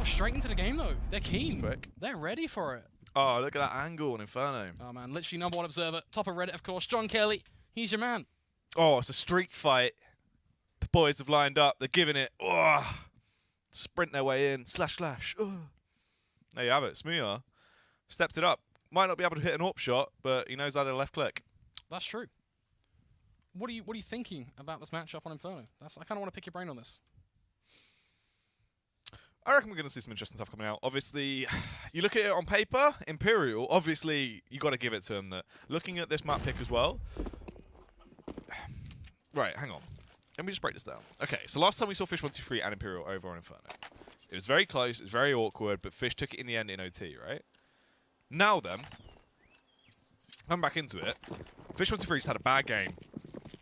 straight into the game though. They're keen. Quick. They're ready for it. Oh, look at that angle on Inferno. Oh man, literally #1 observer. Top of Reddit, of course. John Kelly. He's your man. Oh, it's a street fight. The boys have lined up. They're giving it. Oh, sprint their way in. Slash, slash. Oh. There you have it. Smooya stepped it up. Might not be able to hit an AWP shot, but he knows how to left click. That's true. What are you thinking about this matchup on Inferno? I kind of want to pick your brain on this. I reckon we're going to see some interesting stuff coming out. Obviously, you look at it on paper, Imperial, obviously, you got to give it to him. That looking at this map pick as well. Right, hang on. Let me just break this down. Okay, so last time we saw Fish123 and Imperial over on Inferno. It was very close, it was very awkward, but Fish took it in the end in OT, right? Now then, come back into it. Fish123 just had a bad game.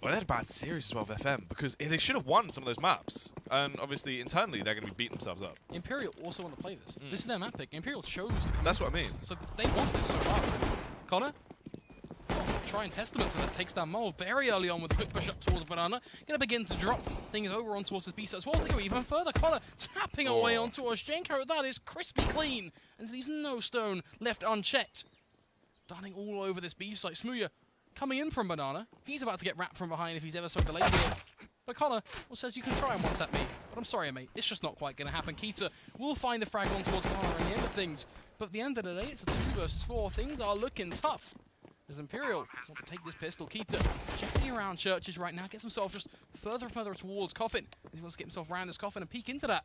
Well, they had a bad series as well with FM, because they should have won some of those maps. And obviously, internally, they're going to be beating themselves up. Imperial also want to play this. This is their map pick. Imperial chose to come That's into what I this. mean. So they want this so hard. Connor? Oh, trying testament to that. Takes down Mole very early on with a quick push up towards Banana. Going to begin to drop things over on towards his B-side as well as they go even further. Connor tapping away on towards Jenko. That is crispy clean. And leaves no stone left unchecked. Darting all over this B-side. Smooya coming in from Banana. He's about to get wrapped from behind if he's ever so delayed here. But Connor says you can try and WhatsApp me. But I'm sorry, mate. It's just not quite going to happen. Keita will find the frag on towards Connor in the end of things. But at the end of the day, it's a 2 versus 4. Things are looking tough. As Imperial wants to take this pistol. Keita checking around churches right now. Gets himself just further and further towards Coffin. He wants to get himself around this Coffin and peek into that.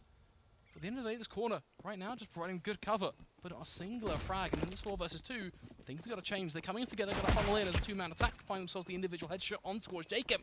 But at the end of the day, this corner right now just providing good cover. But not a singular frag. And in this 4 versus 2, things have got to change. They're coming together, got to funnel in as a 2-man attack. Find themselves the individual headshot on towards Jacob.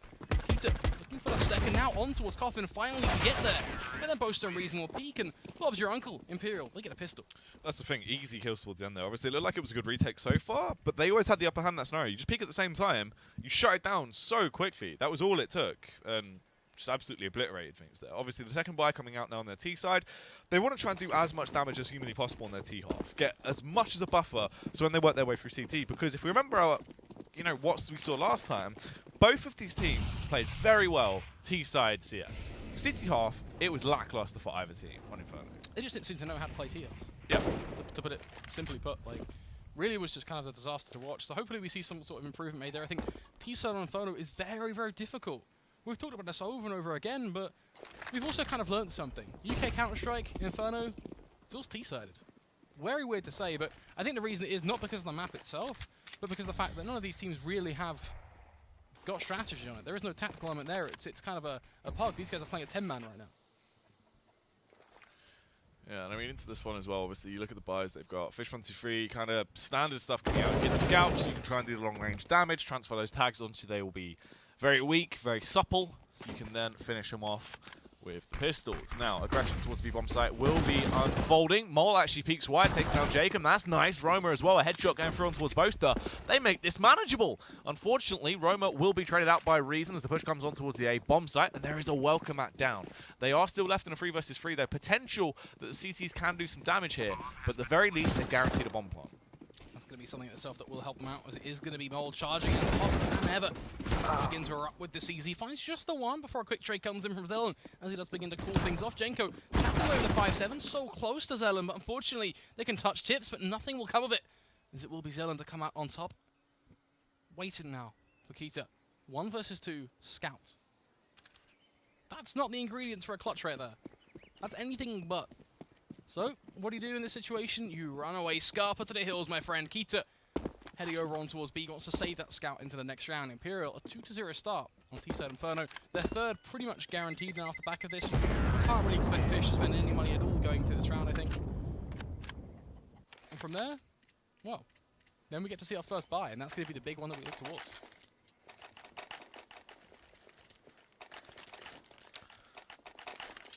Keita looking for that second now on towards Coffin. Finally to get there. But then Boaster and Reason will peek. And Bob's your uncle. Imperial, they get a pistol. That's the thing. Easy kills towards the end there. Obviously, it looked like it was a good retake so far, but they always had the upper hand in that scenario. You just peek at the same time. You shut it down so quickly. That was all it took. And just absolutely obliterated things there. Obviously, the second buy coming out now on their T side. They want to try and do as much damage as humanly possible on their T half. Get as much as a buffer so when they work their way through CT. Because if we remember our, what we saw last time, both of these teams played very well T side CS. CT half, it was lackluster for either team on Inferno. They just didn't seem to know how to play T halves. Yep. To put it simply put, really was just kind of a disaster to watch. So hopefully we see some sort of improvement made there. I think T side on Inferno is very, very difficult. We've talked about this over and over again, but we've also kind of learned something. UK Counter-Strike, Inferno, feels T-sided. Very weird to say, but I think the reason is not because of the map itself, but because of the fact that none of these teams really have got strategy on it. There is no tactical element there. It's kind of a pug. These guys are playing a 10-man right now. Yeah, and I mean, into this one as well, obviously, you look at the buys they've got. Fish123, kind of standard stuff coming out. Get the scouts, so you can try and do the long-range damage, transfer those tags onto, they will be very weak, very supple, so you can then finish them off with pistols. Now, aggression towards the B-bomb site will be unfolding. Mole actually peeks wide, takes down Jacob. That's nice. Roma as well, a headshot going through on towards Boaster. They make this manageable. Unfortunately, Roma will be traded out by Reason as the push comes on towards the A-bomb site, and there is a welcome at down. They are still left in a 3 versus 3, though. Potential that the CTs can do some damage here, but at the very least, they've guaranteed a bomb plant. Going to be something itself that will help them out, as it is going to be Mole charging in the top than ever. Begins to erupt with the CZ, finds just the one before a quick trade comes in from Zelen, as he does begin to cool things off. Jenko tapping away with the 5-7, so close to Zelen, but unfortunately they can touch tips, but nothing will come of it, as it will be Zelen to come out on top. Waiting now for Keita. 1 versus 2, Scout. That's not the ingredients for a clutch right there. That's anything but. So, what do you do in this situation? You run away, Scarpa to the hills, my friend. Keita heading over on towards B, wants to save that scout into the next round. Imperial, a 2-0 start on T-side Inferno. Their third pretty much guaranteed now off the back of this. You can't really expect Fish to spend any money at all going to this round, I think. And from there, well, then we get to see our first buy, and that's going to be the big one that we look towards.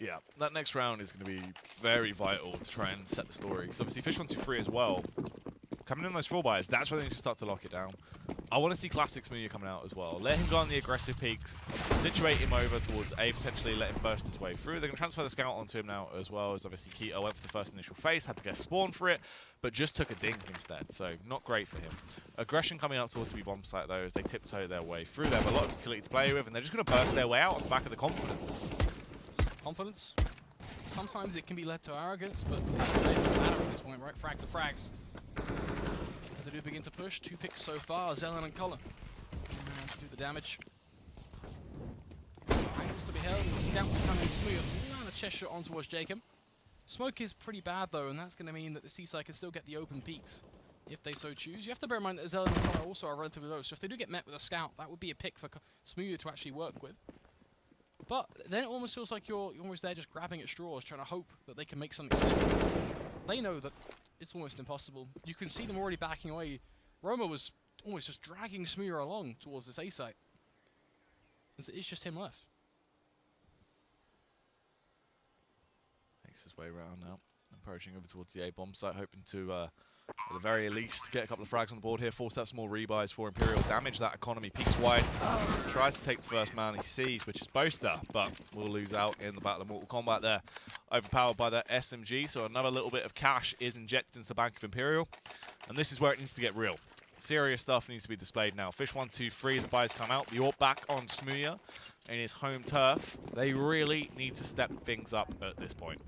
Yeah, that next round is going to be very vital to try and set the story. Because obviously Fish123 as well, coming in those 4 buys, that's where they need to start to lock it down. I want to see Classic Smooya coming out as well. Let him go on the aggressive peaks, situate him over towards A, potentially let him burst his way through. They're going to transfer the scout onto him now as well, as obviously Keita went for the first initial phase, had to get spawned for it, but just took a dink instead, so not great for him. Aggression coming out towards the B-bomb site though, as they tiptoe their way through. They have a lot of utility to play with, and they're just going to burst their way out on the back of the confidence. Confidence. Sometimes it can be led to arrogance, but it doesn't matter at this point, right? Frags are frags. As they do begin to push, 2 picks so far, Zelen and Colin. Do the damage. Angles to be held, and the scouts coming smooth. And a chest shot on towards Jacob. Smoke is pretty bad though, and that's going to mean that the Seaside can still get the open peaks if they so choose. You have to bear in mind that Zelen and Colin also are relatively low, so if they do get met with a scout, that would be a pick for Smooth to actually work with. But then it almost feels like you're almost there just grabbing at straws, trying to hope that they can make something stick. They know that it's almost impossible. You can see them already backing away. Roma was almost just dragging Smooth along towards this A site. It's just him left. Makes his way around now, approaching over towards the A bomb site, hoping to, at the very least, get a couple of frags on the board here, force out some more rebuys for Imperial, damage that economy, peeks wide, tries to take the first man he sees, which is Boaster, but will lose out in the Battle of Mortal Kombat there, overpowered by that SMG, so another little bit of cash is injected into the bank of Imperial, and this is where it needs to get real. Serious stuff needs to be displayed now. Fish123, the buys come out, the AWP back on Smooya in his home turf. They really need to step things up at this point.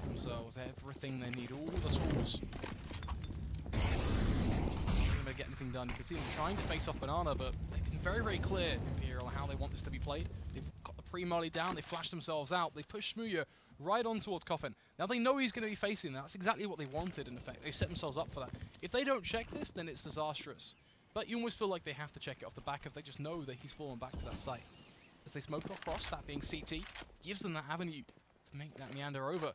Themselves everything they need, all the tools. Not going to get anything done. You can see them trying to face off Banana, but they've been very, very clear, Imperial, how they want this to be played. They've got the pre-molly down, they flashed themselves out, they pushed Smooya right on towards Coffin. Now they know he's going to be facing that. That's exactly what they wanted, in effect. They set themselves up for that. If they don't check this, then it's disastrous. But you almost feel like they have to check it off the back if they just know that he's fallen back to that site. As they smoke across, that being CT, gives them that avenue to make that meander over.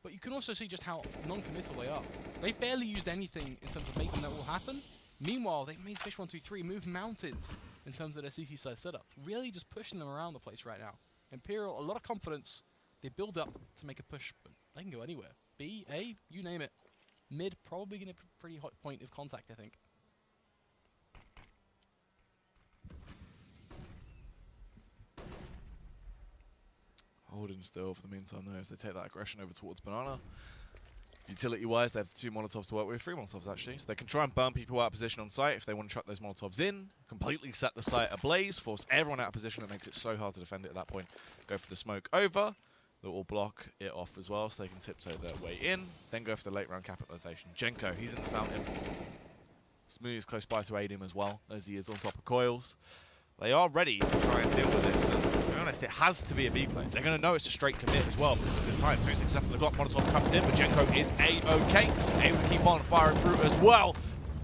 But you can also see just how non-committal they are. They've barely used anything in terms of making that all happen. Meanwhile, they've made Fish123 move mountains in terms of their CT side setup. Really just pushing them around the place right now. Imperial, a lot of confidence. They build up to make a push, but they can go anywhere. B, A, you name it. Mid, probably going to be a pretty hot point of contact, I think. Holding still for the meantime though, as they take that aggression over towards Banana. Utility-wise, they have 2 Molotovs to work with, 3 Molotovs actually, so they can try and burn people out of position on site if they want to chuck those Molotovs in, completely set the site ablaze, force everyone out of position. It makes it so hard to defend it at that point. Go for the smoke over. That will block it off as well, so they can tiptoe their way in. Then go for the late round capitalization. Jenko, he's in the fountain. Smooth is close by to aid him as well, as he is on top of coils. They are ready to try and deal with this, and to be honest, it has to be a B play. They're going to know it's a straight commit as well, because at the time, 36 left on the clock, Molotov comes in, but Jenko is A-OK. Able to keep on firing through as well.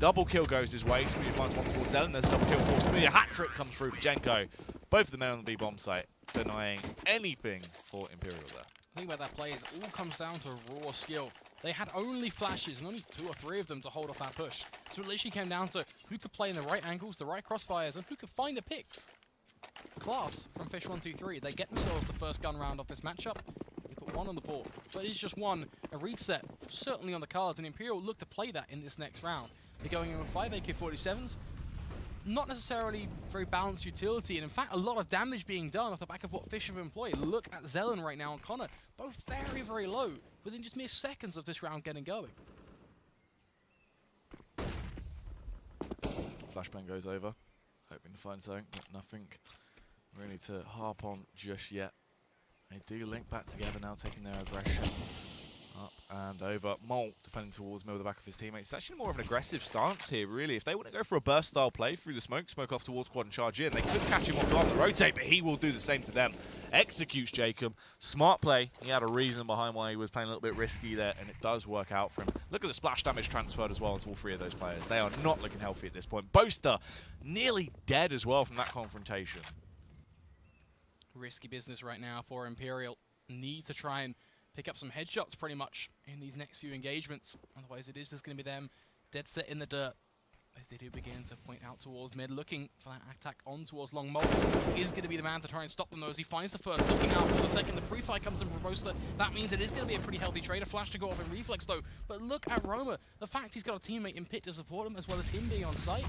Double kill goes his way. Smooth finds one towards Ellen. There's a double kill for Smooth. A hat trick comes through for Jenko. Both of the men on the B bomb site denying anything for Imperial there. The thing about that play is it all comes down to raw skill. They had only flashes and only 2 or 3 of them to hold off that push. So it literally came down to who could play in the right angles, the right crossfires, and who could find the picks. Class from Fish123. They get themselves the first gun round off this matchup. They put 1 on the board. But it's just 1. A reset, certainly on the cards, and Imperial look to play that in this next round. They're going in with 5 AK-47s. Not necessarily very balanced utility, and in fact, a lot of damage being done off the back of what Fish have employed. Look at Zelen right now and Connor, both very, very low, within just mere seconds of this round getting going. Flashbang goes over, hoping to find something, but nothing really to harp on just yet. They do link back together now, taking their aggression up and over. Mole defending towards Mill, the back of his teammates. It's actually more of an aggressive stance here, really. If they want to go for a burst style play through the smoke off towards quad and charge in, they could catch him off guard and rotate, but he will do the same to them. Executes Jacob. Smart play. He had a reason behind why he was playing a little bit risky there, and it does work out for him. Look at the splash damage transferred as well into all 3 of those players. They are not looking healthy at this point. Boaster nearly dead as well from that confrontation. Risky business right now for Imperial. Need to try and pick up some headshots pretty much in these next few engagements. Otherwise, it is just going to be them dead set in the dirt as they do begin to point out towards mid, looking for that attack on towards Long. Mole is going to be the man to try and stop them though as he finds the first, looking out for the second. The pre-fire comes in from Roaster. That means it is going to be a pretty healthy trade. A flash to go off in reflex though. But look at Roma. The fact he's got a teammate in pit to support him as well as him being on site.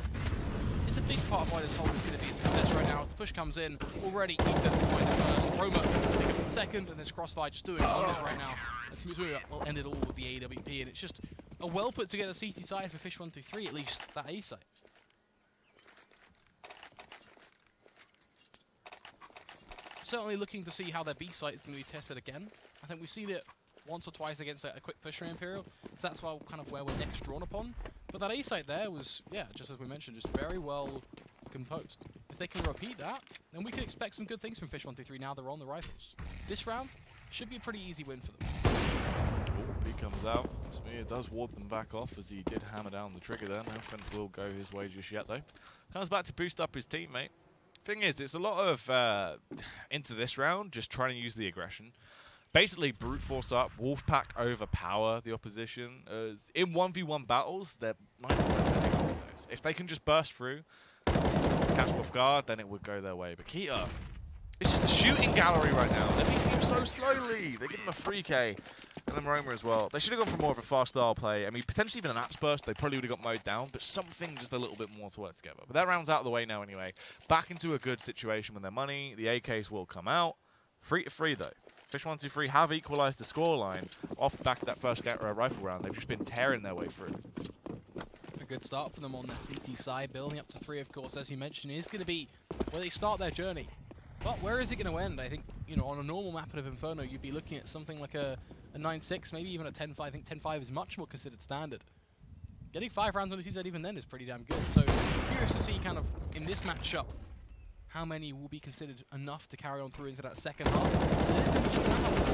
It's a big part of why this hold is going to be a success right now. As the push comes in, already Eater to find the first. Roma pick up the second, and this crossfire just doing wonders right now. Smooth will end it all with the AWP, and it's just a well put together CT side for Fish123, at least that A site. certainly looking to see how their B site is going to be tested again. I think we've seen it once or twice against a quick push from Imperial, so that's why kind of where we're next drawn upon. But that A site there was, yeah, just as we mentioned, just very well composed. If they can repeat that, then we can expect some good things from Fish123 now they're on the rifles. This round should be a pretty easy win for them. Oh, he comes out. Smir does ward them back off as he did hammer down the trigger there. No friend will go his way just yet though. Comes back to boost up his teammate. Thing is, it's a lot of into this round just trying to use the aggression. Basically brute force up, Wolfpack overpower the opposition. In 1v1 battles, they're 99% on those. If they can just burst through, catch them off guard, then it would go their way. But Keita, it's just a shooting gallery right now. They're beating him so slowly. They give him a 3K. And then Roma as well. They should have gone for more of a fast style play. I mean, potentially even an apps burst, they probably would have got mowed down, but something just a little bit more to work together. But that round's out of the way now anyway. Back into a good situation with their money. The AKs will come out. 3-3 though. Fish123 have equalised the scoreline off the back of that first rifle round. They've just been tearing their way through. A good start for them on their CT side. Building up to 3, of course, as you mentioned, is going to be where they start their journey. But where is it going to end? I think, you know, on a normal map of Inferno, you'd be looking at something like a 9-6, maybe even a 10-5. I think 10-5 is much more considered standard. Getting 5 rounds on the TZ even then is pretty damn good. So curious to see kind of in this matchup how many will be considered enough to carry on through into that second half.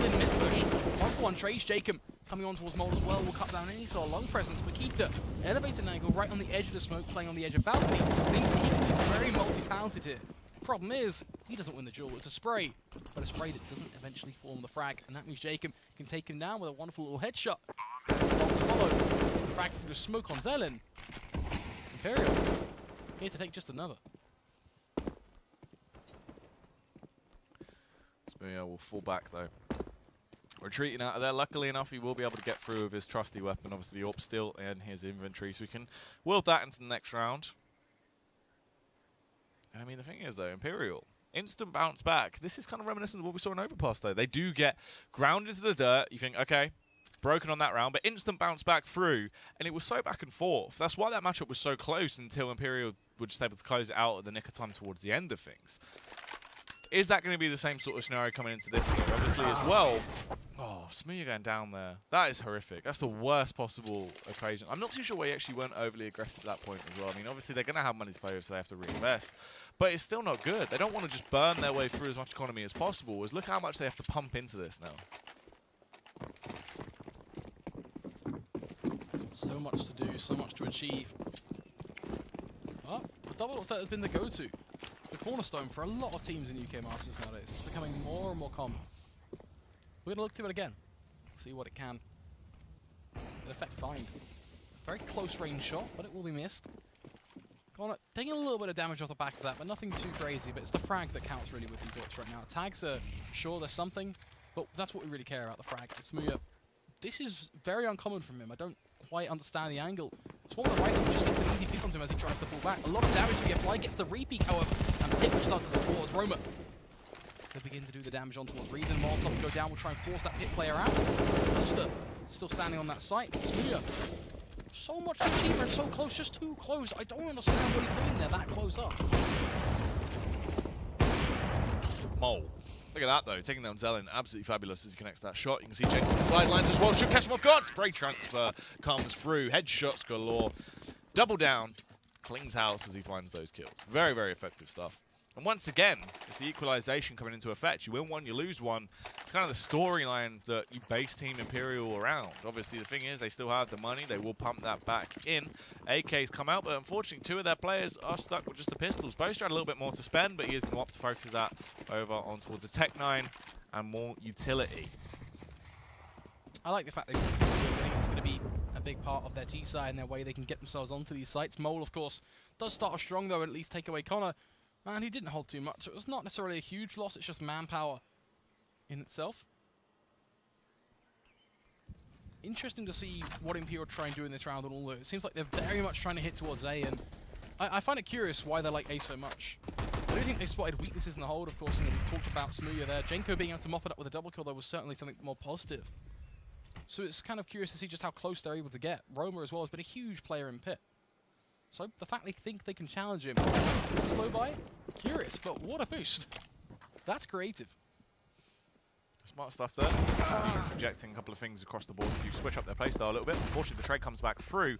In mid-push, 1-for-1 trades. Jacob coming on towards Mold as well will cut down any sort of long presence. But Keita, elevated angle right on the edge of the smoke, playing on the edge of balcony. Means that he can be very multi-talented here. Problem is, he doesn't win the duel. It's a spray, but a spray that doesn't eventually form the frag, and that means Jacob can take him down with a wonderful little headshot. Follow, frag through the smoke on Zelen. Imperial here to take just another. Smir will fall back though. Retreating out of there. Luckily enough, he will be able to get through with his trusty weapon. Obviously, the AWP still in his inventory, so we can wield that into the next round. I mean, the thing is, though, Imperial, instant bounce back. This is kind of reminiscent of what we saw in Overpass, though. They do get grounded to the dirt. You think, okay, broken on that round, but instant bounce back through, and it was so back and forth. That's why that matchup was so close until Imperial were just able to close it out at the nick of time towards the end of things. Is that going to be the same sort of scenario coming into this year? Obviously, as well. Oh, Smir going down there. That is horrific. That's the worst possible occasion. I'm not too sure why he actually weren't overly aggressive at that point as well. I mean, obviously, they're going to have money to play with, so they have to reinvest. But it's still not good. They don't want to just burn their way through as much economy as possible. Look how much they have to pump into this now. So much to do, so much to achieve. Oh, the double upset has been the go-to. The cornerstone for a lot of teams in UK Masters nowadays. It's becoming more and more common. We're going to look to it again. See what it can. In effect, find. Very close range shot, but it will be missed. Connor taking a little bit of damage off the back of that, but nothing too crazy. But it's the frag that counts really with these ults right now. Tags are sure there's something, but that's what we really care about, the frag. Smir, this is very uncommon from him. I don't quite understand the angle. Swarm the right just gets an easy pick onto him as he tries to fall back. A lot of damage to get applied, gets the repeat, however, and the hit will start to support as Roma. They begin to do the damage on towards Reason. Molotov will go down, will try and force that pit player out. Rooster still standing on that site. Smir, so much achievement, so close, just too close. I don't understand what he's doing there that close up. Mole. Look at that, though. Taking down Zelen, absolutely fabulous as he connects that shot. You can see Jake on the sidelines as well. Should catch him off guard. Spray transfer comes through. Headshots galore. Double down. Clings house as he finds those kills. Very, very effective stuff. And once again, it's the equalization coming into effect. You win one, you lose one. It's kind of the storyline that you base Team Imperial around. Obviously, the thing is, they still have the money. They will pump that back in. AK's come out, but unfortunately, 2 of their players are stuck with just the pistols. Boaster had a little bit more to spend, but he is going to opt to focus that over on towards the Tech 9 and more utility. I like the fact that I think it's going to be a big part of their T-side and their way they can get themselves onto these sites. Mole, of course, does start off strong, though, and at least take away Connor. And he didn't hold too much. It was not necessarily a huge loss. It's just manpower in itself. Interesting to see what Imperial try and do in this round. And all it seems like they're very much trying to hit towards A. And I find it curious why they like A so much. I do think they spotted weaknesses in the hold. Of course, you know, we talked about Smir there. Jenko being able to mop it up with a double kill, though, was certainly something more positive. So it's kind of curious to see just how close they're able to get. Roma as well has been a huge player in pit. So the fact they think they can challenge him, slow by, curious, but what a boost. That's creative. Smart stuff there. Projecting a couple of things across the board to switch up their playstyle a little bit. Unfortunately, the trade comes back through.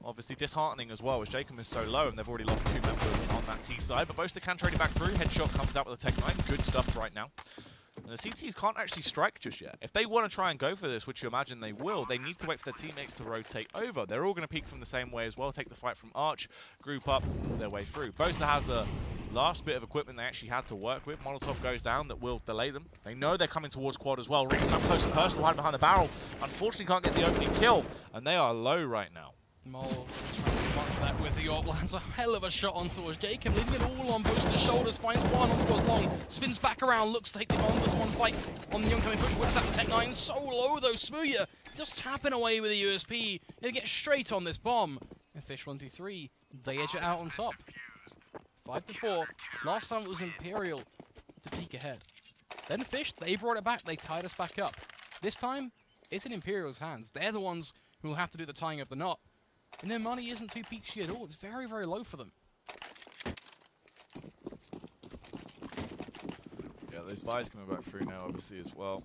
Obviously, disheartening as well, as Jacob is so low, and they've already lost 2 members on that T side. But Boaster can trade it back through. Headshot comes out with a Tech 9. Good stuff right now. And the CTs can't actually strike just yet. If they want to try and go for this, which you imagine they will, they need to wait for their teammates to rotate over. They're all going to peek from the same way as well, take the fight from Arch, group up their way through. Boaster has the last bit of equipment they actually had to work with. Molotov goes down, that will delay them. They know they're coming towards quad as well. Reeks up close and personal, hide behind the barrel. Unfortunately can't get the opening kill, and they are low right now. Mole trying to punch that with the AWP, lands a hell of a shot on towards Jacob, leaving it all on Boaster's shoulders, finds one on towards Long, spins back around, looks to take the on-1 fight on the oncoming push, whips out the Tech 9, so low though, Smooya just tapping away with the USP, he'll get straight on this bomb, and Fish123, they edge it out on top. 5-4, last time it was Imperial to peek ahead. Then Fish, they brought it back, they tied us back up. This time, it's in Imperial's hands, they're the ones who will have to do the tying of the knot. And their money isn't too peachy at all. It's very, very low for them. Yeah, those buys coming back through now, obviously, as well.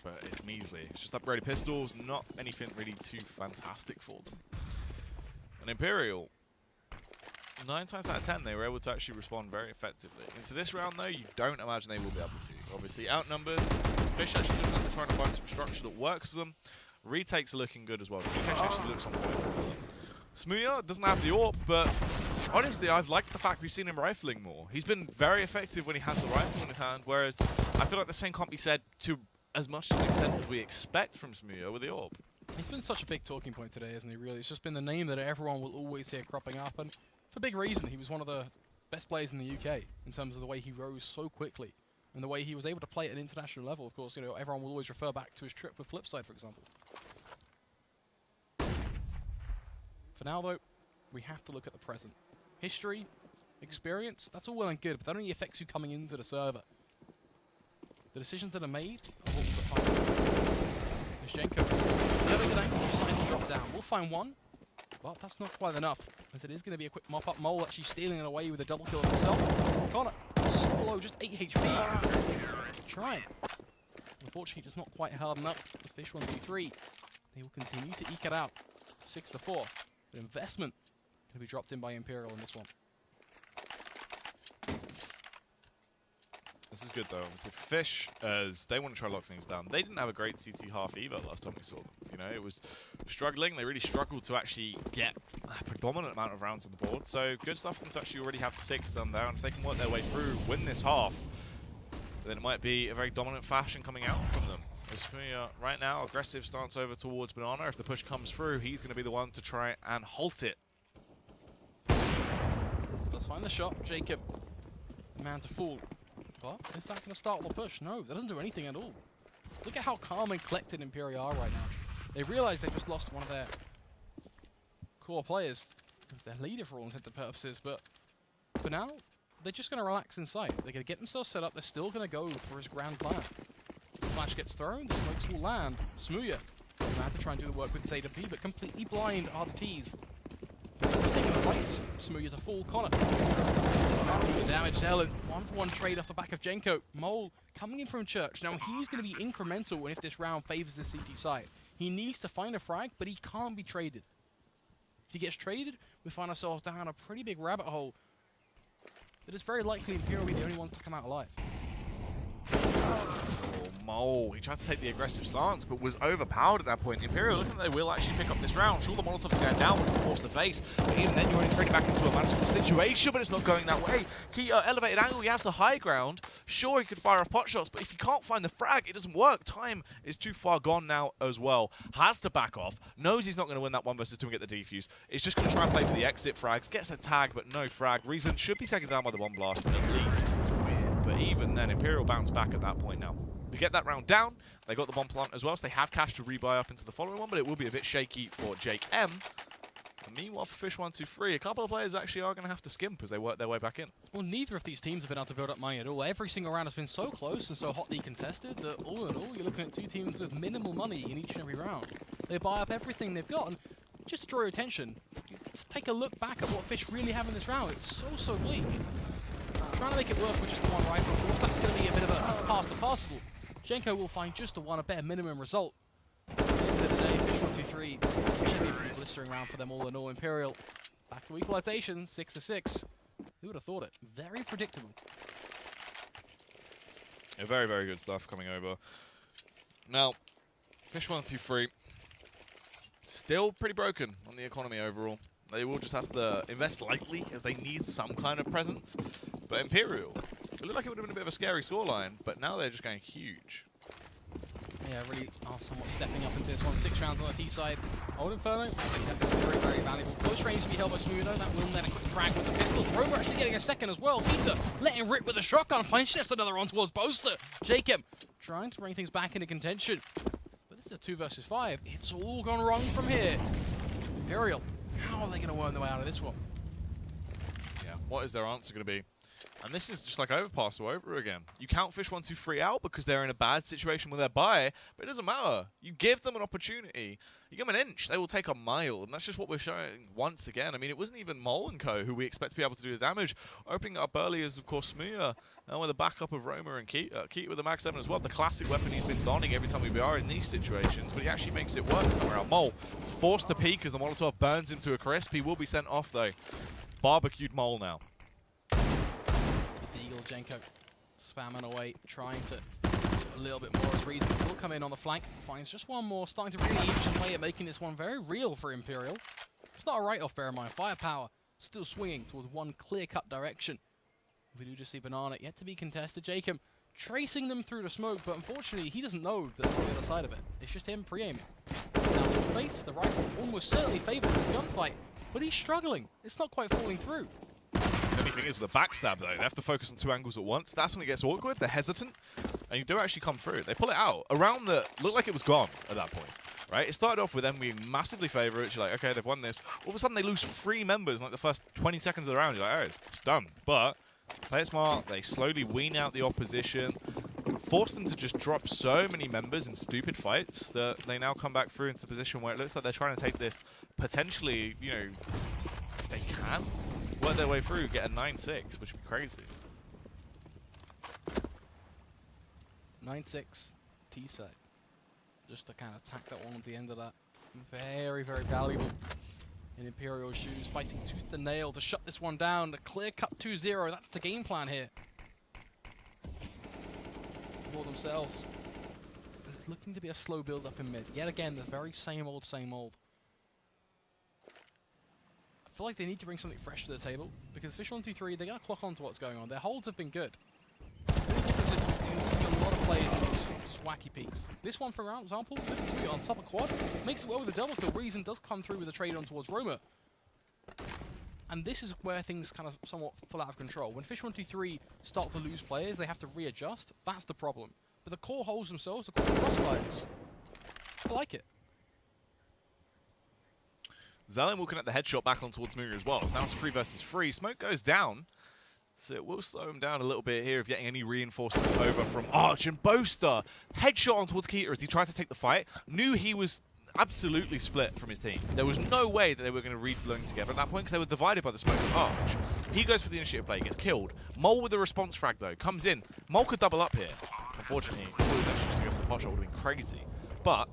But it's measly. It's just upgraded pistols, not anything really too fantastic for them. And Imperial, 9 times out of 10, they were able to actually respond very effectively. Into this round, though, you don't imagine they will be able to. Obviously, outnumbered. Fish actually looking like they're trying to find some structure that works for them. Retakes are looking good as well. Retakes actually looks on point. Smooya doesn't have the AWP, but honestly, I've liked the fact we've seen him rifling more. He's been very effective when he has the rifle in his hand, whereas I feel like the same can't be said to as much an extent as we expect from Smooya with the AWP. He's been such a big talking point today, hasn't he, really? It's just been the name that everyone will always hear cropping up, and for big reason. He was one of the best players in the UK in terms of the way he rose so quickly. And the way he was able to play at an international level, of course, you know, everyone will always refer back to his trip with Flipside, for example. For now, though, we have to look at the present. History, experience, that's all well and good, but that only affects you coming into the server. The decisions that are made are what will define. Mizhenko, never good angle, decides to drop down. We'll find one, but that's not quite enough, as it is going to be a quick mop-up. Mole actually stealing it away with a double kill himself. Connor, so low, just 8 HP. He's trying. Unfortunately, just not quite hard enough. As Fish123, they will continue to eke it out. 6-4. But investment going to be dropped in by Imperial in this one. This is good though. Obviously, Fish, as they want to try to lock things down, they didn't have a great CT half either last time we saw them. You know, it was struggling. They really struggled to actually get a predominant amount of rounds on the board. So good stuff for them to actually already have 6 done there. And if they can work their way through, win this half, then it might be a very dominant fashion coming out from them. As we right now, aggressive stance over towards Banana. If the push comes through, he's going to be the one to try and halt it. Let's find the shot. Jacob, the man to fool. But is that going to start the push? No, that doesn't do anything at all. Look at how calm and collected Imperial are right now. They realize they've just lost one of their core players, their leader for all intents and purposes, but for now, they're just going to relax inside. They're going to get themselves set up. They're still going to go for his grand plan. The flash gets thrown, the smokes will land. Smooya will have to try and do the work with Zeta P, but completely blind are the T's. Taking the fights, Smooya to full Connor. Damage Ellen, 1-for-1 trade off the back of Jenko. Mole coming in from Church. Now he's going to be incremental if this round favors the CT side. He needs to find a frag, but he can't be traded. If he gets traded, we find ourselves down a pretty big rabbit hole. That is very likely Imperial will be the only ones to come out alive. Mole, he tried to take the aggressive stance, but was overpowered at that point. Imperial looking like they will actually pick up this round. Sure, the Molotovs are going down, which will force the face, but even then you're only trading back into a manageable situation, but it's not going that way. Key elevated angle, he has the high ground. Sure, he could fire off pot shots, but if you can't find the frag, it doesn't work. Time is too far gone now as well. Has to back off, knows he's not going to win that 1 versus 2 and get the defuse. It's just going to try and play for the exit frags, gets a tag, but no frag. Reason should be taken down by the bomb blast, at least. But even then, Imperial bounce back at that point now. To get that round down, they got the bomb plant as well, so they have cash to rebuy up into the following one, but it will be a bit shaky for Jake M. And meanwhile, for Fish123, a couple of players actually are going to have to skimp as they work their way back in. Well, neither of these teams have been able to build up money at all. Every single round has been so close and so hotly contested that all in all, you're looking at 2 teams with minimal money in each and every round. They buy up everything they've got, and just to draw your attention, just take a look back at what Fish really have in this round. It's so bleak. trying to make it work with just the one rifle. Of course, that's going to be a bit of a pass to parcel. Jenko will find just the one, a better minimum result. At the end of the day, Fish123 should be a pretty blistering round for them all in all. Imperial back to equalization, 6-6. Who would have thought it? Very predictable. Yeah, very, very good stuff coming over. Now, Fish123 still pretty broken on the economy overall. They will just have to invest lightly as they need some kind of presence. But Imperial, it looked like it would have been a bit of a scary scoreline, but now they're just going huge. Yeah, really are somewhat stepping up into this one. 6 rounds on the T side. Old Inferno, very, very valuable. Close range to be held by Smootho. That will let a quick frag with the pistol. Rover actually getting a second as well. Peter letting rip with a shotgun. Finds just another on towards Boaster. Jacob trying to bring things back into contention. But this is a 2 versus 5. It's all gone wrong from here. Imperial, how are they going to worm their way out of this one? Yeah, what is their answer going to be? And this is just like Overpass all over again. You count Fish123 out because they're in a bad situation with their buy, but it doesn't matter. You give them an opportunity. You give them an inch, they will take a mile. And that's just what we're showing once again. I mean, it wasn't even Mole & Co. who we expect to be able to do the damage. Opening it up early is, of course, Smuya. And with a backup of Roma and Keita with the Mag 7 as well. The classic weapon he's been donning every time we are in these situations. But he actually makes it work somewhere out. Mole forced to peek as the Molotov burns him to a crisp. He will be sent off, though. Barbecued Mole now. Jenko spamming away, trying to do a little bit more as reason. Will come in on the flank, finds just one more, starting to really inch and play it, making this one very real for Imperial. It's not a write-off, bear in mind. Firepower still swinging towards one clear-cut direction. We do just see Banana yet to be contested. Jacob tracing them through the smoke, but unfortunately he doesn't know that on the other side of it. It's just him pre-aiming. Now the face, the rifle almost certainly favours this gunfight, but he's struggling. It's not quite falling through. The only thing is with the backstab, though, they have to focus on 2 angles at once. That's when it gets awkward. They're hesitant, and you do actually come through. They pull it out. Around the... Looked like it was gone at that point, right? It started off with them being massively favourites. You're like, okay, they've won this. All of a sudden, they lose 3 members in like the first 20 seconds of the round. You're like, oh, it's done. But play it smart. They slowly wean out the opposition, force them to just drop so many members in stupid fights that they now come back through into the position where it looks like they're trying to take this potentially, you know, they can work their way through, get a 9-6, which would be crazy. 9-6, T-side. Just to kind of tack that one at the end of that. Very, very valuable in Imperial shoes. Fighting tooth and nail to shut this one down. The clear cut 2-0, that's the game plan here. For themselves. It's looking to be a slow build up in mid. Yet again, the very same old, same old. I feel like they need to bring something fresh to the table because Fish123, they gotta clock on to what's going on. Their holds have been good. The only difference is they're losing a lot of players in these wacky peaks. This one, for example, with Smoot on top of quad, makes it well with a double kill. Reason does come through with a trade on towards Roma. And this is where things kind of somewhat fall out of control. When Fish123 start to lose players, they have to readjust. That's the problem. But the core holds themselves, the core crossfires. I like it. Zalen will connect the headshot back on towards Muir as well. So now it's 3 versus 3. Smoke goes down. So it will slow him down a little bit here of getting any reinforcements over from Arch and Boaster. Headshot on towards Keita as he tried to take the fight. Knew he was absolutely split from his team. There was no way that they were going to read belong together at that point because they were divided by the smoke of Arch. He goes for the initiative play, gets killed. Mole with the response frag though, comes in. Mole could double up here. Unfortunately, he was actually just going for the pot shot, would have been crazy. But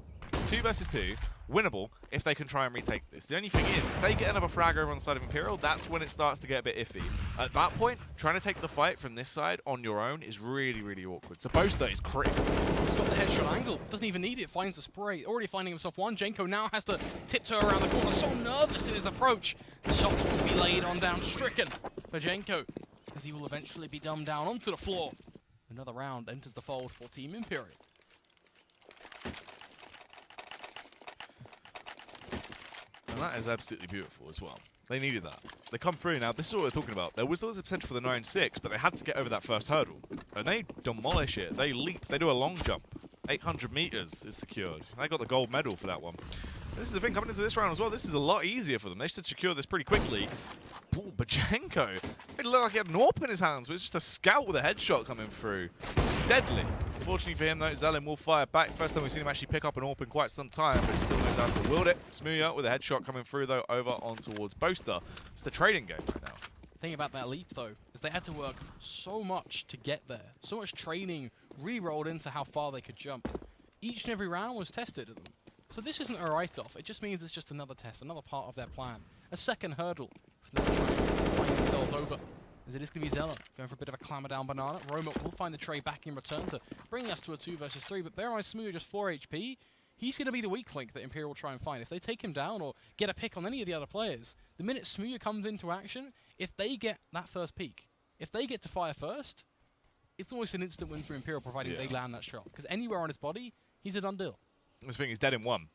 2 versus 2, winnable if they can try and retake this. The only thing is, if they get another frag over on the side of Imperial, that's when it starts to get a bit iffy. At that point, trying to take the fight from this side on your own is really, really awkward. So Boaster is critical. He's got the headshot angle, doesn't even need it, finds the spray. Already finding himself one. Jenko now has to tiptoe around the corner, so nervous in his approach. The shots will be laid on down, stricken for Jenko, as he will eventually be dumbed down onto the floor. Another round enters the fold for Team Imperial. And that is absolutely beautiful as well. They needed that. They come through now. This is what we're talking about. There was always the potential for the 9-6, but they had to get over that first hurdle. And they demolish it. They leap. They do a long jump. 800 meters is secured. They got the gold medal for that one. This is the thing, coming into this round as well, this is a lot easier for them. They should secure this pretty quickly. Ooh, but Jenko, it looked like he had an AWP in his hands, but it's just a scout with a headshot coming through. Deadly. Fortunately for him, though, Zalen will fire back. First time we've seen him actually pick up an AWP in quite some time, but he still knows how to wield it. Smuya with a headshot coming through, though, over on towards Boaster. It's the trading game right now. thing about that leap, though, is they had to work so much to get there. So much training re-rolled into how far they could jump. Each and every round was tested at them. So this isn't a write-off. It just means it's just another test, another part of their plan. A second hurdle for them to try and find themselves over. As it is going to be Zella going for a bit of a clamber down banana. Roma will find the tray back in return to bring us to a 2 versus 3. But bear in mind, Smooth just 4 HP. He's going to be the weak link that Imperial will try and find. If they take him down or get a pick on any of the other players, the minute Smooth comes into action, if they get that first peak, if they get to fire first, it's almost an instant win for Imperial, providing they land that shot. Because anywhere on his body, he's a done deal. This thing, he's dead in 1.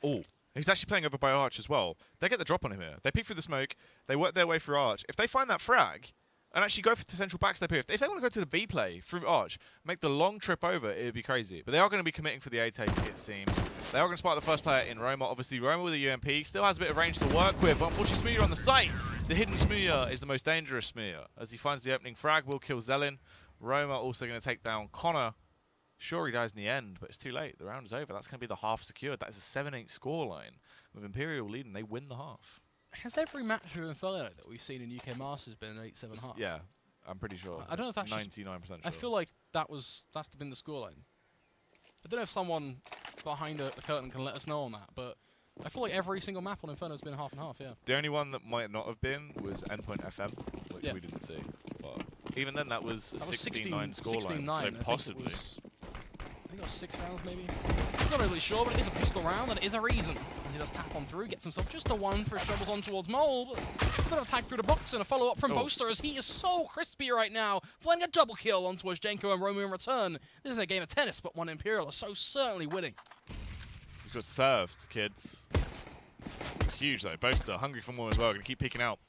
Oh, he's actually playing over by Arch as well. They get the drop on him here. They peek through the smoke. They work their way through Arch. If they find that frag and actually go for the central backstep here, if they want to go to the B play through Arch, make the long trip over, it would be crazy. But they are going to be committing for the A take, it seems. They are going to spot the first player in Roma. Obviously, Roma with a UMP still has a bit of range to work with, but unfortunately, Smooyer on the site. The hidden Smooyer is the most dangerous Smooyer. As he finds the opening frag, will kill Zellin. Roma also going to take down Connor. Sure, he dies in the end, but it's too late. The round is over. That's going to be the half secured. That is a 7-8 scoreline. With Imperial leading, they win the half. Has every match with Inferno that we've seen in UK Masters been an 8-7 half? Yeah, I'm pretty sure. I don't know if that's 99% sure. I feel like that's been the scoreline. I don't know if someone behind a curtain can let us know on that, but I feel like every single map on Inferno has been half and half, yeah. The only one that might not have been was Endpoint FM, which we didn't see. But even then, that was a 16-9 scoreline, so possibly. I think it was 6 rounds, maybe. I'm not really sure, but it is a pistol round, and it is a reason. As he does tap on through, gets himself just a 1 for his troubles on towards Mole. But a bit of a tag through the box and a follow-up from Boaster, as he is so crispy right now, finding a double kill on towards Jenko and Roma in return. This is a game of tennis, but one Imperial are so certainly winning. He's got served, kids. It's huge, though. Boaster, hungry for more as well. Going to keep peeking out.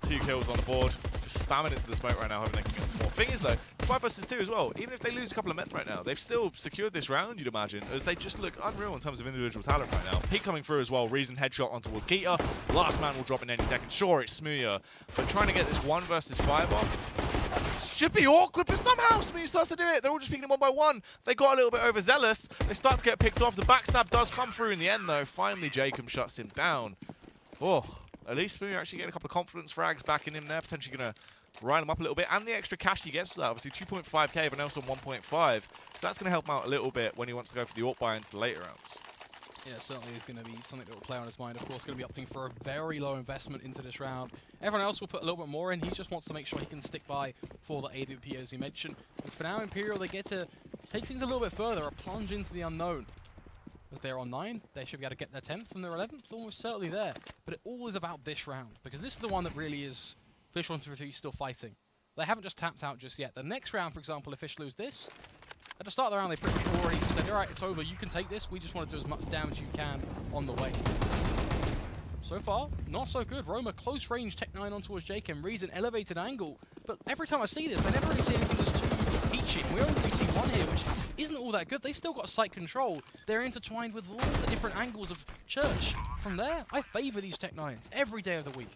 2 kills on the board. Just spamming into the smoke right now, hoping they can get some more. Thing is, though, 5 versus 2 as well. Even if they lose a couple of men right now, they've still secured this round, you'd imagine, as they just look unreal in terms of individual talent right now. Peak coming through as well. Reason headshot on towards Keita. Last man will drop in any second. Sure, it's Smooyer, but trying to get this 1 versus 5 off should be awkward, but somehow Smooyer starts to do it. They're all just peeking him 1 by 1. They got a little bit overzealous. They start to get picked off. The backstab does come through in the end, though. Finally, Jacob shuts him down. Oh, at least Smooyer actually getting a couple of confidence frags back in him there, potentially going to rile him up a little bit, and the extra cash he gets for that, obviously 2.5k, but Nelson 1.5, so that's going to help him out a little bit when he wants to go for the AWP buy into the later rounds. Yeah, certainly is going to be something that will play on his mind. Of course, going to be opting for a very low investment into this round. Everyone else will put a little bit more in. He just wants to make sure he can stick by for the AWP, as he mentioned. But for now, Imperial, they get to take things a little bit further, a plunge into the unknown. As they're on 9, they should be able to get their 10th from their 11th, almost certainly there. But it all is about this round, because this is the one that really is Fish123 still fighting. They haven't just tapped out just yet. The next round, for example, if Fish lose this, at the start of the round, they pretty much already just said, all right, it's over, you can take this. We just want to do as much damage as you can on the way. So far, not so good. Roma, close range, Tech 9 on towards Jake, and Reason, elevated angle. But every time I see this, I never really see anything that's too peachy. We only really see one here, which isn't all that good. They still got site control. They're intertwined with all the different angles of Church. From there, I favor these Tech 9s every day of the week.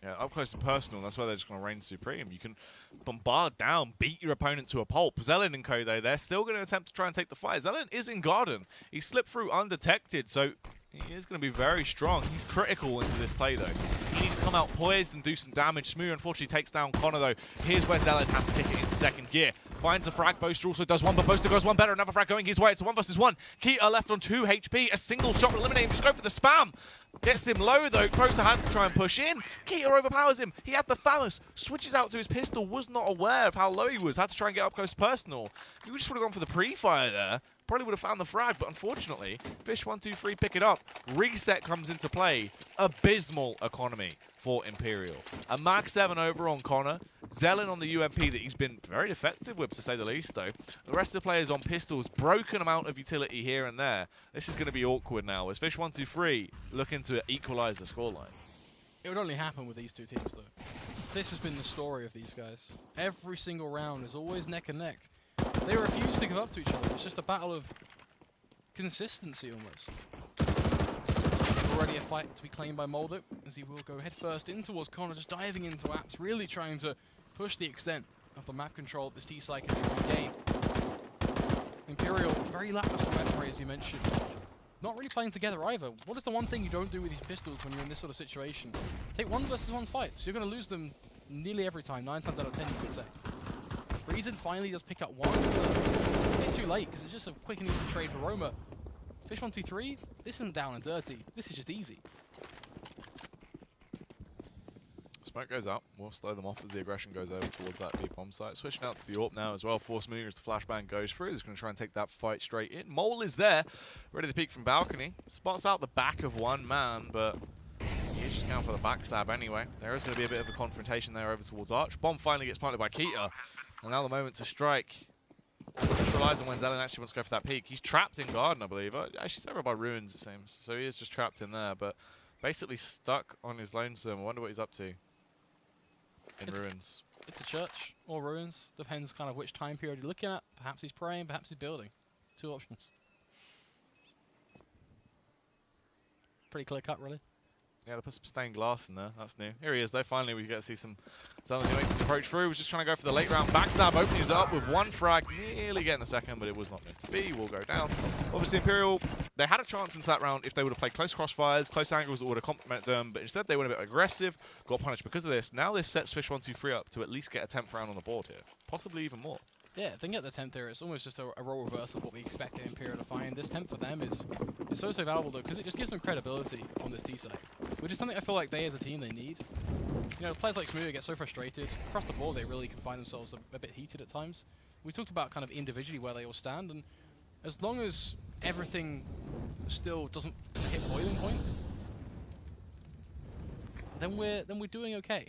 Yeah, up close and personal, that's why they're just going to reign supreme. You can bombard down, beat your opponent to a pulp. Zellin and co, though, they're still going to attempt to try and take the fight. Zellin is in garden. He slipped through undetected, so he is going to be very strong. He's critical into this play, though. He needs to come out poised and do some damage. Smooth, unfortunately, takes down Connor, though. Here's where Zellin has to kick it into second gear. Finds a frag. Boaster also does 1, but Boaster goes 1 better. Another frag going his way. It's a 1 versus 1. Keita left on 2 HP. A single shot will eliminate him. Just go for the spam. Gets him low, though. Boaster has to try and push in. Keita overpowers him. He had the Thamus. Switches out to his pistol. Was not aware of how low he was. Had to try and get up close personal. He just would have gone for the pre-fire there. Probably would have found the frag, but unfortunately, Fish123 pick it up. Reset comes into play. Abysmal economy for Imperial. A Mag 7 over on Connor. Zellin on the UMP that he's been very effective with, to say the least, though. The rest of the players on pistols. Broken amount of utility here and there. This is going to be awkward now, as Fish123 looking to equalize the scoreline. It would only happen with these two teams, though. This has been the story of these guys. Every single round is always neck and neck. They refuse to give up to each other. It's just a battle of consistency, almost. Already a fight to be claimed by Moldo, as he will go head first in towards Connor, just diving into apps, really trying to push the extent of the map control this T-side can game. Imperial, very lackluster weaponry, as you mentioned. not really playing together either. What is the one thing you don't do with these pistols when you're in this sort of situation? Take 1v1 fights. You're going to lose them nearly every time, 9 times out of 10, you could say. Reason finally does pick up one, but a bit too late because it's just a quick and easy trade for Roma. Fish123, this isn't down and dirty. This is just easy. Smoke goes up. We'll slow them off as the aggression goes over towards that B bomb site. Switching out to the AWP now as well. Force moving as the flashbang goes through. He's going to try and take that fight straight in. Mole is there, ready to peek from balcony. Spots out the back of one man, but he's just going for the backstab anyway. There is going to be a bit of a confrontation there over towards Arch. Bomb finally gets planted by Keita. And now the moment to strike. Just relies on when Zelen actually wants to go for that peek. He's trapped in garden, I believe. Actually, he's over by ruins, it seems. So he is just trapped in there, but basically stuck on his lonesome. I wonder what he's up to. In ruins. It's a church or ruins. Depends kind of which time period you're looking at. Perhaps he's praying, perhaps he's building. 2 options. Pretty clear cut, really. Yeah, they put some stained glass in there. That's new. Here he is, though. Finally, we get to see some Zelen who makes his approach through. Was just trying to go for the late round backstab. Opening it up with 1 frag. Nearly getting the second, but it was not meant to be. Will go down. Obviously, Imperial, they had a chance into that round if they would have played close crossfires, close angles that would have complemented them, but instead they went a bit aggressive, got punished because of this. Now this sets Fish123 up to at least get a 10th round on the board here. Possibly even more. Yeah, if they can get the 10th here, it's almost just a role reversal of what we expected Imperial to find. This 10th for them is so valuable, though, because it just gives them credibility on this T site, which is something I feel like they, as a team, they need. You know, players like Smoothie get so frustrated. Across the board, they really can find themselves a bit heated at times. We talked about kind of individually where they all stand, and as long as everything still doesn't hit boiling point, then we're doing okay.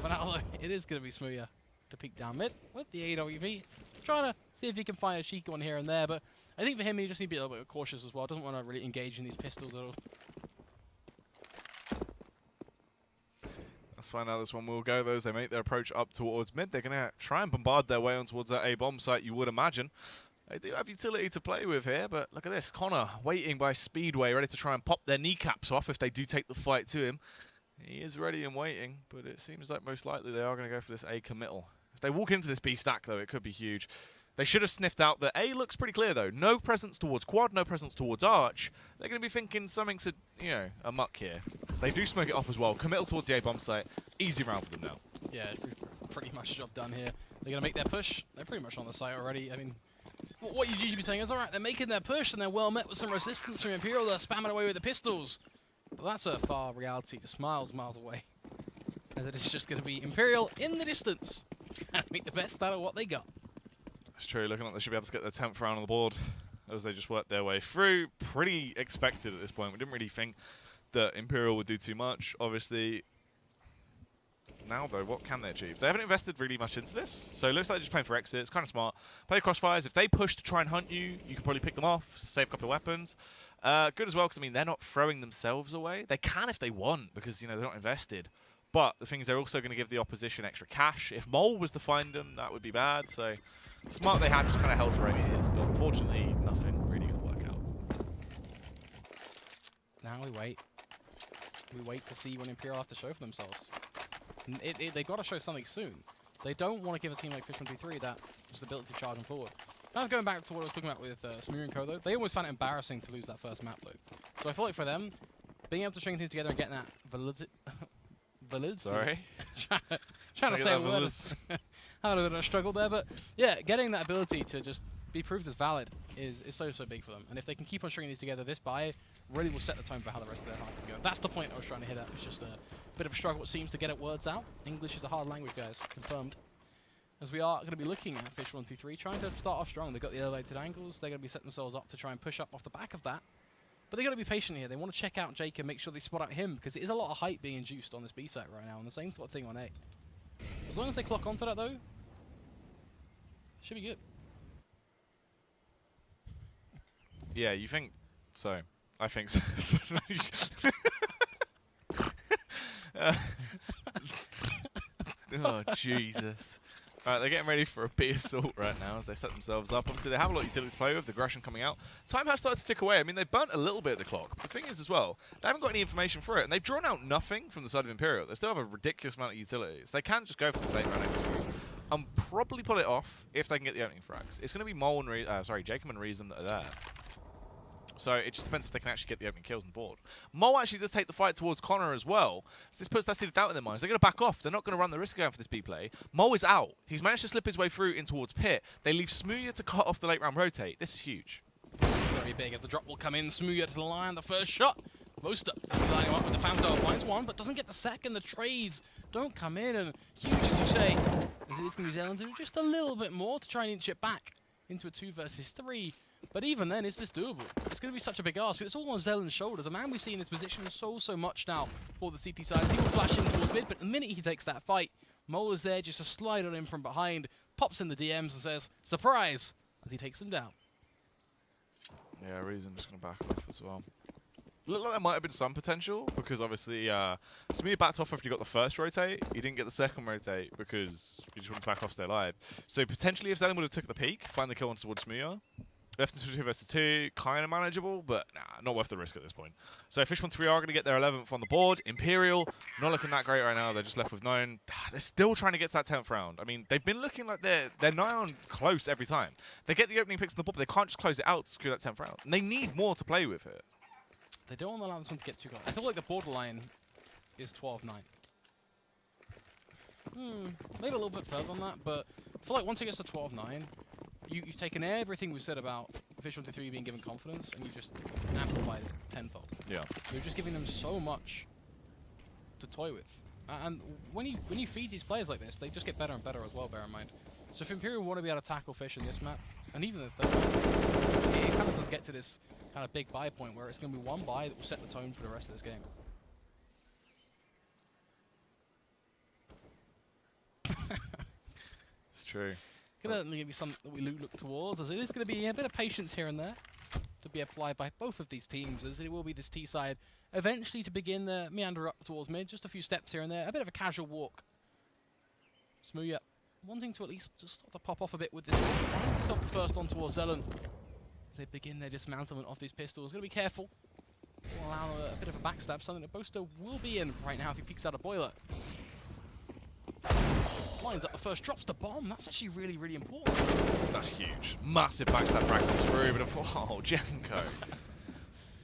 But now, it is going to be Smoothie to peek down mid with the AWP. Trying to see if he can find a cheeky one here and there, but I think for him, he just needs to be a little bit cautious as well. Doesn't want to really engage in these pistols at all. Let's find out this one will go, though, as they make their approach up towards mid. They're going to try and bombard their way on towards that A-bomb site, you would imagine. They do have utility to play with here, but look at this. Connor waiting by Speedway, ready to try and pop their kneecaps off if they do take the fight to him. He is ready and waiting, but it seems like most likely they are going to go for this A committal. If they walk into this B stack, though, it could be huge. They should have sniffed out that A looks pretty clear, though. No presence towards quad, no presence towards arch. They're going to be thinking something's a muck here. They do smoke it off as well. Committal towards the A-bomb site. Easy round for them now. Yeah, pretty much job done here. They're going to make their push. They're pretty much on the site already. I mean, what you'd usually be saying is, all right, they're making their push, and they're well met with some resistance from Imperial. They're spamming away with the pistols. Well, that's a far reality, just miles away. As it is just going to be Imperial in the distance and make the best out of what they got. That's true. Looking like they should be able to get their 10th round on the board as they just work their way through. Pretty expected at this point. We didn't really think that Imperial would do too much. Obviously, now, though, what can they achieve? They haven't invested really much into this, so it looks like they're just playing for exit. It's kind of smart. Play crossfires. If they push to try and hunt you, you can probably pick them off, save a couple of weapons. Good as well, because, I mean, they're not throwing themselves away. They can if they want, because, they're not invested. But the thing is, they're also going to give the opposition extra cash. If Mole was to find them, that would be bad. So, smart they have just kind of held for exits, but unfortunately, nothing really going to work out. Now we wait. We wait to see when Imperial have to show for themselves. They've got to show something soon. They don't want to give a team like Fish123 that just ability to charge them forward. Now going back to what I was talking about with Smear and Co, though, they always found it embarrassing to lose that first map, though. So I feel like for them, being able to string things together and getting that validity. Sorry? trying to say a word. Had a bit of a struggle there, but yeah, getting that ability to just be proved as valid is so big for them. And if they can keep on stringing these together, this buy really will set the tone for how the rest of their hunt can go. That's the point I was trying to hit at. It's just a bit of a struggle, it seems, to get it words out. English is a hard language, guys. Confirmed. As we are going to be looking at Fish123, trying to start off strong. They've got the elevated angles. They're going to be setting themselves up to try and push up off the back of that. But they've got to be patient here. They want to check out Jake and make sure they spot out him, because it is a lot of hype being induced on this B site right now, and the same sort of thing on A. As long as they clock onto that, though, should be good. Yeah, you think so. I think so. Oh, Jesus. Alright, they're getting ready for a B assault right now as they set themselves up. Obviously, they have a lot of utility to play with, the aggression coming out. Time has started to tick away. I mean, they've burnt a little bit of the clock. But the thing is, as well, they haven't got any information for it. And they've drawn out nothing from the side of Imperial. They still have a ridiculous amount of utilities. They can just go for the state run execute. and probably pull it off if they can get the opening frags. It's going to be Mole and Jacob and Reason that are there. So it just depends if they can actually get the opening kills on the board. Mole actually does take the fight towards Connor as well. So this puts that seed of doubt in their minds. They're going to back off. They're not going to run the risk again for this B play. Mole is out. He's managed to slip his way through in towards Pit. They leave Smooya to cut off the late round rotate. This is huge. Very big as the drop will come in. Smooya to the line. The first shot. Moster lining up with the Phantom. Finds one, but doesn't get the second. The trades don't come in. And huge, as you say, as it is going to be Zelen do just a little bit more to try and inch it back into a 2 versus 3. But even then, is this doable? It's going to be such a big ask. It's all on Zelen's shoulders. A man we see in this position so much now for the CT side. People flashing towards mid, but the minute he takes that fight, Mole is there just to slide on him from behind, pops in the DMs and says, surprise, as he takes him down. Yeah, Reason just going to back off as well. Looked like there might have been some potential, because obviously Smooya backed off after he got the first rotate. He didn't get the second rotate because he just wanted to back off, stay alive. So potentially if Zelen would have took the peak, find the kill on towards Smooya, left into 2 versus 2, kind of manageable, but nah, not worth the risk at this point. So Fish123 are going to get their 11th on the board. Imperial, not looking that great right now. They're just left with 9. They're still trying to get to that 10th round. I mean, they've been looking like they're nigh on close every time. They get the opening picks on the board, but they can't just close it out to secure that 10th round. And they need more to play with here. They don't want to allow this one to get too close. I feel like the borderline is 12-9. Maybe a little bit further than that, but I feel like once it gets to 12-9, you've taken everything we said about Fish123 being given confidence, and you just amplified it tenfold. Yeah. You're just giving them so much to toy with. And when you feed these players like this, they just get better and better as well, bear in mind. So if Imperial want to be able to tackle Fish in this map, and even the third map, it kind of does get to this kind of big buy point where it's going to be one buy that will set the tone for the rest of this game. It's true. Gonna give you something that we look towards, as it is going to be a bit of patience here and there to be applied by both of these teams, as it will be this T side eventually to begin the meander up towards mid, just a few steps here and there, a bit of a casual walk. Smooya wanting to at least just start to pop off a bit with this one, finds himself the first on towards Zelen as they begin their dismantlement of these pistols. Gonna be careful. Will allow a bit of a backstab, something that Boaster will be in right now if he peeks out a boiler. Lines up the first, drops the bomb. That's actually really, really important. That's huge. Massive backstab frag comes through, but oh, Jenko.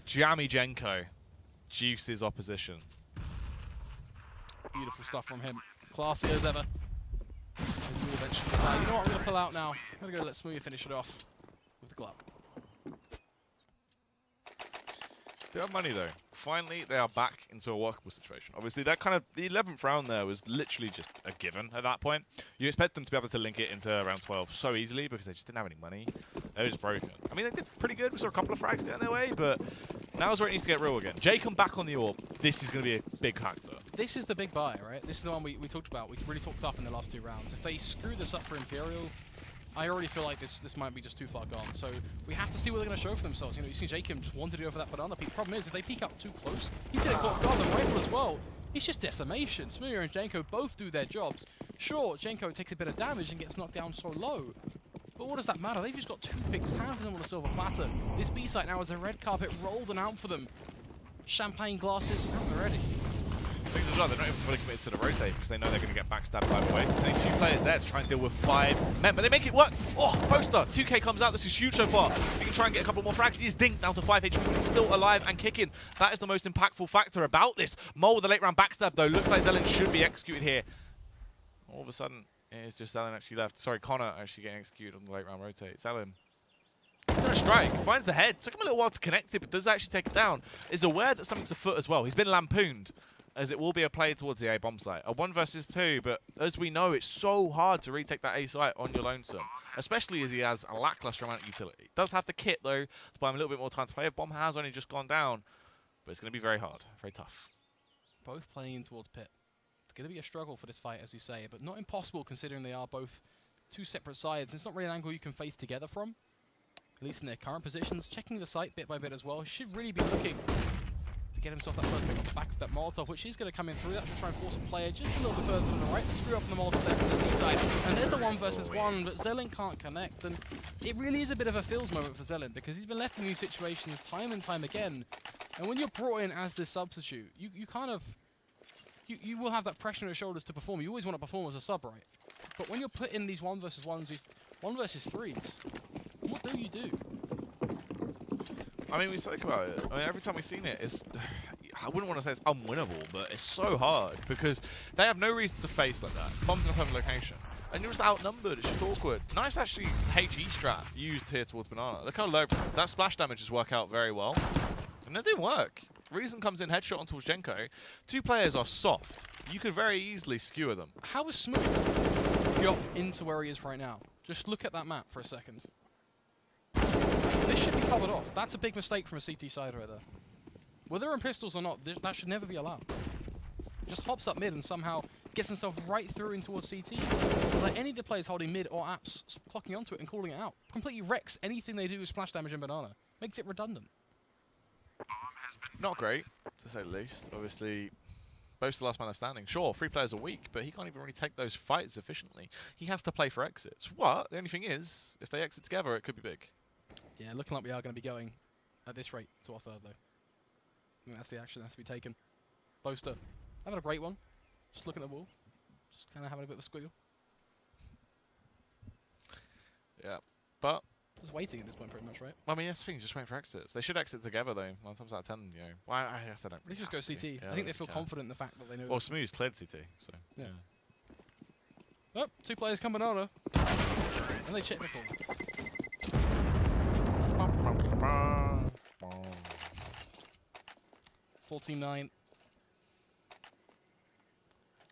Jammy Jenko juices opposition. Beautiful stuff from him. Classy as ever. As we eventually decide, you know what, I'm going to pull out now. I'm going to go let Smooya finish it off with the Glock. They have money though. Finally, they are back into a workable situation. Obviously, that kind of the 11th round there was literally just a given at that point. You expect them to be able to link it into round 12 so easily because they just didn't have any money. They were just broken. I mean, they did pretty good. We saw a couple of frags getting their way, but now's where it needs to get real again. Jacob back on the orb. This is going to be a big factor. This is the big buy, right? This is the one we talked about. We really talked up in the last 2 rounds. If they screw this up for Imperial, I already feel like this might be just too far gone. So we have to see what they're going to show for themselves. You know, you see Jacob just wanted to go for that banana peek. Problem is, if they peek up too close, he's going to clock guard the rifle as well. It's just decimation. Smooya and Jenko both do their jobs. Sure, Jenko takes a bit of damage and gets knocked down so low. But what does that matter? They've just got 2 picks handed them on a silver platter. This B site now has a red carpet rolled and out for them. Champagne glasses out already. Things as well, they're not even fully committed to the rotate because they know they're going to get backstabbed by the way. So there's only 2 players there to try and deal with 5 men, but they make it work. Oh, Poster, 2k comes out. This is huge so far. He can try and get a couple more frags. He is dinked down to 5 HP, but he's still alive and kicking. That is the most impactful factor about this. Mole with the late round backstab though. Looks like Zelen should be executed here. All of a sudden, it's just Zelen actually left. Sorry, Connor actually getting executed on the late round rotate. Zelen. He's going to strike. He finds the head. Took him a little while to connect it, but does actually take it down. Is aware that something's afoot as well. He's been lampooned, as it will be a play towards the A bomb site. A 1 versus 2, but as we know, it's so hard to retake that A site on your lonesome, especially as he has a lackluster amount of utility. Does have the kit, though, to buy him a little bit more time to play. Bomb has only just gone down, but it's going to be very hard, very tough. Both playing in towards pit. It's going to be a struggle for this fight, as you say, but not impossible considering they are both 2 separate sides. It's not really an angle you can face together from, at least in their current positions. Checking the site bit by bit as well. He should really be looking to get himself that first pick off the back of that Molotov, which is going to come in through. That should try and force a player just a little bit further to the right to screw up on the Molotov there from the C side. And there's the 1 versus 1, but Zelen can't connect. And it really is a bit of a feels moment for Zelen because he's been left in these situations time and time again. And when you're brought in as this substitute, you kind of... You will have that pressure on your shoulders to perform. You always want to perform as a sub, right? But when you're put in these 1v1s, these 1v3s, what do you do? I mean, we spoke about it. I mean, every time we've seen it, it's... I wouldn't want to say it's unwinnable, but it's so hard because they have no reason to face like that. Bombs in a permanent location. And you're just outnumbered. It's just awkward. Nice, actually, HE strat used here towards Banana. Look how low that splash damage has worked out very well. And it didn't work. Reason comes in, headshot onto Jenko. Two players are soft. You could very easily skewer them. How is Smooth got into where he is right now? Just look at that map for a second. This should be covered off. That's a big mistake from a CT side right there. Whether they're in pistols or not, that should never be allowed. Just hops up mid and somehow gets himself right through in towards CT. Like any of the players holding mid or apps, clocking onto it and calling it out. Completely wrecks anything they do with splash damage in Banana. Makes it redundant. Not great, to say the least. Obviously, both the last man standing. Sure, 3 players a week, but he can't even really take those fights efficiently. He has to play for exits. What? The only thing is, if they exit together, it could be big. Yeah, looking like we are going to be going at this rate to our third, though. I think that's the action that has to be taken. Boaster, having a great one. Just looking at the wall. Just kind of having a bit of a squiggle. Yeah, but... Just waiting at this point, pretty much, right? I mean, that's the thing, just waiting for exits. They should exit together, though. 9 times out of 10, you know. Well, I guess they don't They really just go have to. CT. Yeah, I think they feel can. confident in the fact that they know... Well, Smooth's cleared CT, so... Yeah. Oh, 2 players come Banana. And they check the call. 14-9.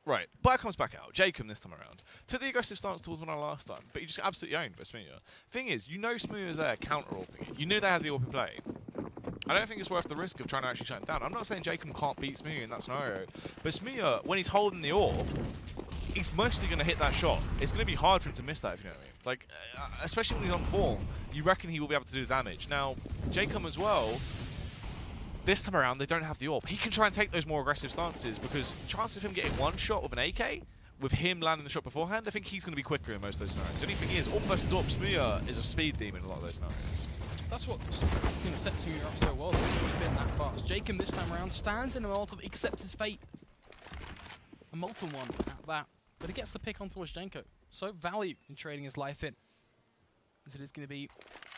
Right, Blair comes back out. Jacob this time around. Took the aggressive stance towards one last time, but he just got absolutely owned by Smooth. Thing is, you know Smooth is there counter-AWPing it. You knew they had the AWP play. I don't think it's worth the risk of trying to actually shut him down. I'm not saying Jacob can't beat Smooth in that scenario, but Smooth, when he's holding the AWP, he's mostly going to hit that shot. It's going to be hard for him to miss that, if you know what I mean. Like, especially when he's on form, you reckon he will be able to do the damage. Now, Jacob as well, this time around, they don't have the AWP. He can try and take those more aggressive stances because chance of him getting one shot with an AK, with him landing the shot beforehand, I think he's going to be quicker in most of those scenarios. The only thing is, AWP versus AWP, Smooth is a speed demon in a lot of those scenarios. That's what sets you up so well. He's been that fast. Jacob this time around stands in a Molotov, accepts his fate. A molten one at that. But he gets the pick on towards Jenko. So value in trading his life in. As it is going to be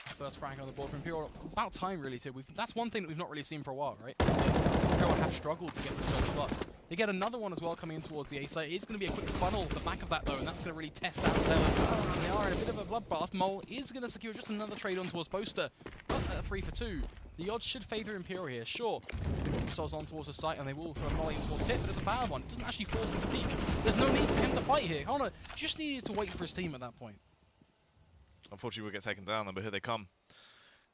the first frag on the board for Imperial. About time, really, too. That's one thing that we've not really seen for a while, right? Imperial have struggled to get the job as well. They get another one as well coming in towards the A site. It's going to be a quick funnel at the back of that, though, and that's going to really test out Zeller. They are in a bit of a bloodbath. Mole is going to secure just another trade on towards Boaster. But at 3 for 2. The odds should favour Imperial here, sure. They put themselves on towards the site and they will throw a volley in towards Pit, but it's a bad one. It doesn't actually force him to peek. There's no need for him to fight here. Connor just needed to wait for his team at that point. Unfortunately, we'll get taken down, but here they come.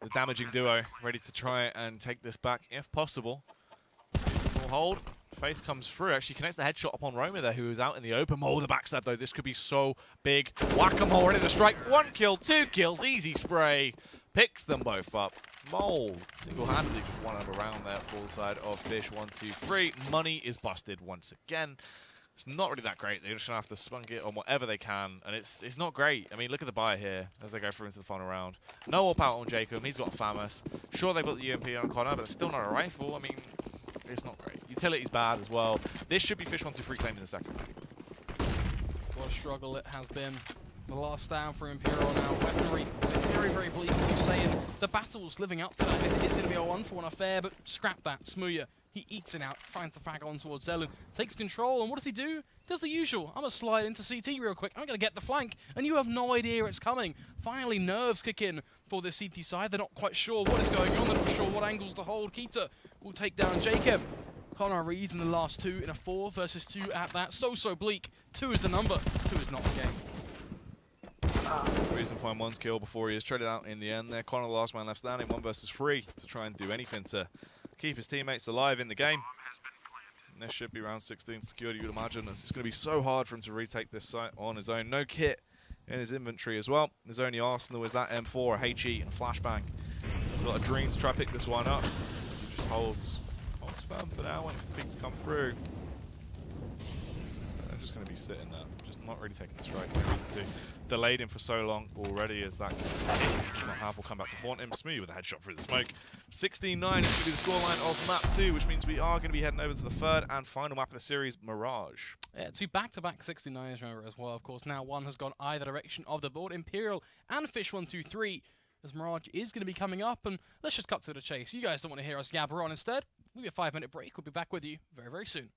The damaging duo ready to try and take this back if possible. Full hold. Face comes through. Actually connects the headshot upon Roma there, who is out in the open. Mole the backstab, though. This could be so big. Whack-a-mole ready to strike. 1 kill, 2 kills. Easy spray. Picks them both up. Mole single-handedly just won over round there. Full side of Fish123. Money is busted once again. It's not really that great. They're just going to have to spunk it on whatever they can. And it's not great. I mean, look at the buy here as they go through into the final round. No AWP out on Jacob. He's got Famous. Sure, they put the UMP on Connor, but it's still not a rifle. I mean, it's not great. Utility's bad as well. This should be Fish123 claiming the second round. What a struggle it has been. The last down for Imperial now. Weaponry very, very bleak, as you're saying. The battle's living up to that. It's going to be a 1-for-1 affair, but scrap that. Smooya, he ekes it out, finds the frag on towards Zelen, takes control, and what does he do? Does the usual. I'm going to slide into CT real quick. I'm going to get the flank, and you have no idea it's coming. Finally, nerves kick in for the CT side. They're not quite sure what is going on. They're not sure what angles to hold. Kita will take down Jacob. Connor Rees in the last 2 in a 4 versus 2 at that. So bleak. 2 is the number. 2 is not the game. Reason find 1's kill before he is traded out in the end there. Connor, the last man left standing, 1 versus 3 to try and do anything to keep his teammates alive in the game. And this should be round 16 secured, you would imagine. It's going to be so hard for him to retake this site on his own. No kit in his inventory as well. His only arsenal is that M4, a HE, and flashbang. He's got a dream to try and pick this one up. He just holds firm for now, waiting for the peak to come through. just going to be sitting there, just not really taking the strike. No reason to. Delayed him for so long already as that does not have will come back to haunt him. Smooth with a headshot through the smoke. 16-9 is going to be the scoreline of map 2, which means we are going to be heading over to the third and final map of the series, Mirage. Yeah, 2 back-to-back 69s, remember, as well. Of course, now one has gone either direction of the board. Imperial and Fish123, as Mirage is going to be coming up. And let's just cut to the chase. You guys don't want to hear us gabber on. Instead, we'll be a 5-minute break. We'll be back with you very, very soon.